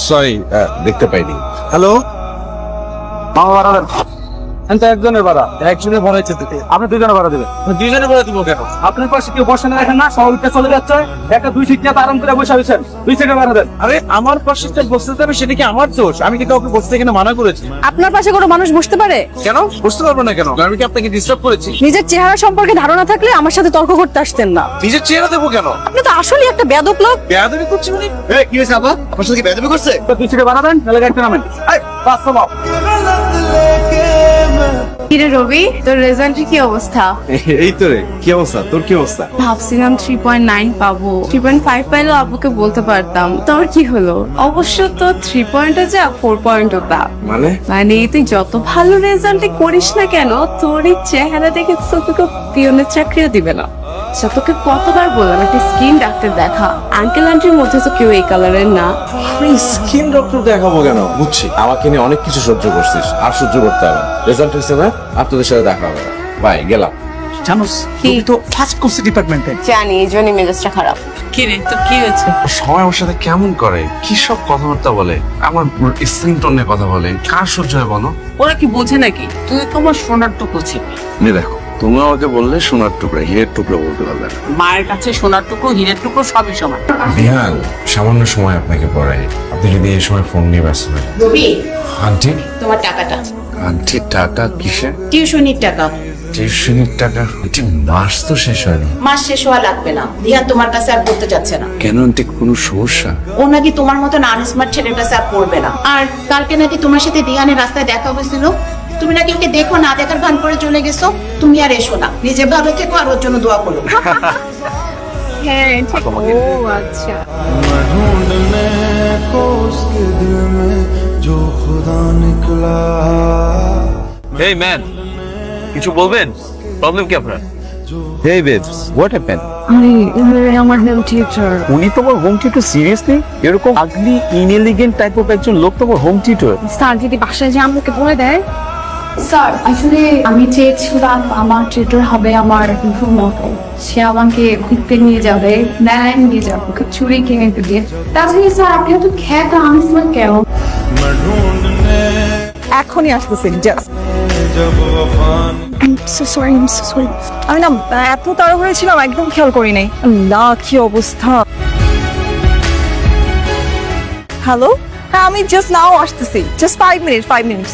Sorry, দেখতে পাইনি। Hello, একজনের ভাড়া, একজনের ভাড়া হচ্ছে আপনি দুজনের ভাড়া দেবেন। দুজনের ভাড়া দিব কেন? আপনার পাশে কেউ বসে না, দেখেন না সবাইটা চলে যাচ্ছে, একটা 2 সিট নিয়ে আরাম করে বসে আছেন, 2 সিটের ভাড়া দেন। আরে আমার পাশে বসতে যাবে, সেটা কি আমার দোষ? আমি কি কাউকে বসতে এখানে মানা করেছি? আপনার পাশে কোনো মানুষ বসতে পারে? কেন বসতে পারবো না? কেন আমি কি আপনাকে ডিস্টার্ব করেছি? নিজের চেহারা সম্পর্কে ধারণা থাকলে আমার সাথে তর্ক করতে আসতেন না। নিজের চেহারা দেবো কেন? আপনি তো আসলে একটা বেয়াদব লোক। বেয়াদবি করছি মানে? কি হয়েছে আপা? আপনার সাথে কি বেয়াদবি করছে? 2 সিটের ভাড়া দেন, নাহলে গাড়িতে নামেন। এই 500 পাও। কিরে রবি, তোর রেজাল্টের কি অবস্থা? এই তো রে, কি অবস্থা? তোর কি অবস্থা? ভাবছিলাম 3.9 পাবো, 3.5 পাইলেও আব্বুকে বলতে পারতাম। তোর কি হলো? অবশ্য তো 3 পয়েন্টও যা 4 পয়েন্টও তা। মানে তুই যত ভালো রেজাল্ট করিস না কেন, তোর এই চেহারা দেখে তো তোকে পিয়নের চাকরিও দিবে না। আচ্ছা, তোকে কতবার বললাম একটা স্কিন ডাক্তার দেখা। আঙ্কেল আন্টির মধ্যে তো কেউ এই কালারের না। আমি স্কিন ডক্টর দেখাবো কেন? বুঝছি, আমাকে নিয়ে অনেক কিছু সহ্য করছিস, আর সহ্য করতে হবে। রেজাল্ট হয়েছে না, আর তোদের সাথে দেখা হবে না। বাই, গেলাম। জানোস তুমি তো ফার্স্ট কোর্স ডিপার্টমেন্টে। জানি, এই জন্যই মেজাজটা খারাপ। কিরে, তো কি হয়েছে? সবাই আমার সাথে কেমন করে, কি সব কথাবার্তা বলে, আমার স্কিন টোনে কথা বলে, কার সহ্য হয় বলো? ওরা কি বোঝে নাকি? তুই তোমার সোনার টুকরো ছিলি। দেখো, তুমি আমাকে বললে সোনার টুকরা, হীরের টুকরা বলতে পারলে না। মায়ের কাছে সোনার টুকরো হীরের টুকরো সবই সমান। বিহান, সামান্য সময় আপনাকে পড়াই, আপনি যদি এই সময় ফোন নিয়ে ব্যস্ত থাকেন। রবি, আন্টি, তোমার টাকাটা। আন্টি টাকা কিসে? টিউশনির টাকা। টিউশনির টাকা? আন্টি মাস তো শেষ হয়নি। মাস শেষ হওয়া লাগবে না, রিয়া তোমার কাছে আর পড়তে যাচ্ছে না। কেন আন্টি, কোনো সমস্যা? ও নাকি তোমার মতন আনস্মার্ট ছেলের কাছে আর পড়বে না। আর কালকে নাকি তোমার সাথে রিয়ানের রাস্তায় দেখা হয়েছিল, তুমি নাকি ওকে দেখো না দেখার ভান করে চলে গেছো। তুমি আর এসো না, নিজে ভালো থেকো আর ওর জন্য দোয়া করো। হ্যাঁ, ঠিক। ও আচ্ছা। Hey man, কিছু বলবেন? প্রবলেম কি আপনার? Hey babes, what happened? আরে আমার হেলথ টিচার। উনি তোমার হোম টিউটর? সিরিয়াসলি? এরকম আগলি ইনএলিগেন্ট টাইপ অফ একজন লোক তোমার হোম টিউটর? স্যার যদি বাসায় যে আমাকে বলে দেয়। স্যার, আসলে আমি চেয়েছিলাম আমার টিউটর হবে আমার মতো। সে আমাকে ঘুরতে নিয়ে যাবে, মেলায় নিয়ে যাবে, চুরি কিনে দিয়ে। তাছাড়া স্যার, আপনি এত খ্যাত আনসমান কেন? এখনই আসতেছেন, জাস্ট। আমি না এত তাড়াহুড়ো ছিলাম, একদম খেয়াল করি নাই। না, কি অবস্থা। হ্যালো, হ্যাঁ আমি জাস্ট নাও আসতেছি, জাস্ট 5 মিনিটস।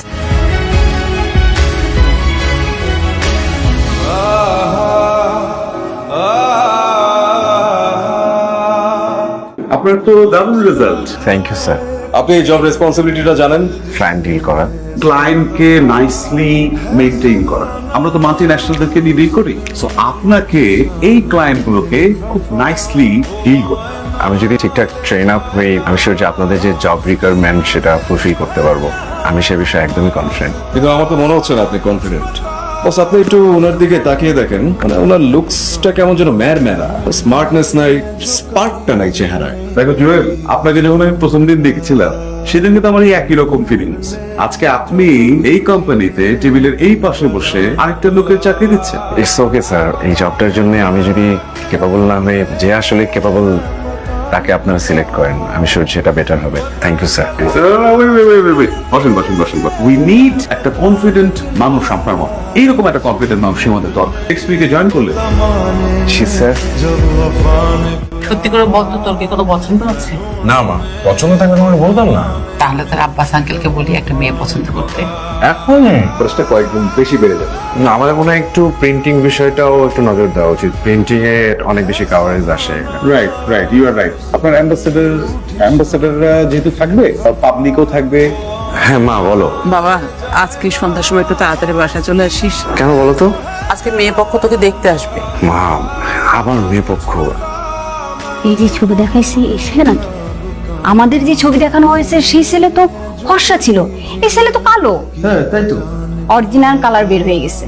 আপনার তো দারুণ রেজাল্ট। Thank you sir. আপনি জব রেসপন্সিবিলিটিটা জানেন? ক্লায়েন্ট ডিল করা, ক্লায়েন্টকে নাইসলি মেইনটেইন করা। আমরা তো মাল্টি ন্যাশনালদেরকে নিয়ে ডিল করি, সো আপনাকে এই ক্লায়েন্টগুলোকে খুব নাইসলি ডিল করতে হবে। আমি যদি ঠিকঠাক ট্রেন আপ হই, আমি শিওর যে আপনাদের যে জব রিকোয়ারমেন্ট সেটা ফুলফিল করতে পারবো। আমি সে বিষয়ে একদমই কনফিডেন্ট। কিন্তু আমার তো মনে হচ্ছে না আপনি কনফিডেন্ট। বস, আপনি একটু ওনার দিকে তাকিয়ে দেখেন, মানে ওনার লুকসটা কেমন যেন ম্যারা, স্মার্টনেস নাই, স্পার্কটা নাই চেহারায়। দেখো জুয়েল, আপনাকে যখন আমি প্রথম দিন দেখেছিলাম সেদিন কিন্তু আমার এই একই রকম ফিলিংস। আজকে আপনি এই কোম্পানিতে টেবিলের এই পাশে বসে আরেকটা লোকের চাকরি দিচ্ছেন। ইটস ওকে স্যার, এই জবটার জন্য আমি যদি কেপাবল না হয়ে যে আসলে কেপাবল তাকে আপনারা সিলেক্ট করেন, আমি শিওর সেটা বেটার হবে। Thank you sir. বসেন। উই নিড একটা কনফিডেন্ট মানুষ আপনার মতো। এইরকম একটা কনফিডেন্ট মানুষ আমাদের দরকার। নেক্সট উইকে জয়েন করলে। জি স্যার। সত্যি করে বল তো, তোর কি কোনো পছন্দ আছে? না মা, পছন্দ থাকলে তোমাকে বলতাম না। তাহলে তোর আব্বাস আঙ্কেলকে বলি একটা মেয়ে পছন্দ করতে। এখন খরচটা কয়েকগুণ বেশি বেড়ে যাবে। না, আমাদের মনে হয় একটু প্রিন্টিং বিষয়টাও একটু নজর দেওয়া উচিত। প্রিন্টিং এ অনেক বেশি কাভারেজ আসে। Right, you are right. আপনার অ্যাম্বাসেডাররা যেহেতু থাকবে, পাবলিকও থাকবে। হ্যাঁ মা, বলো। বাবা, আজকে সন্ধ্যার সময় একটু তাড়াতাড়ি বাসায় চলে আসিস। কেন বলো তো? আজকে মেয়ে পক্ষ তোকে দেখতে আসবে। মা, আবার মেয়ে পক্ষ? এই যে ছবি দেখাইছি এই ছেলে নাকি? আমাদের যে ছবি দেখানো হয়েছে সেই ছেলে তো ফর্সা ছিল, এই ছেলে তো কালো। হ্যাঁ, তাই তো। অরিজিনাল কালার বের হয়ে গেছে।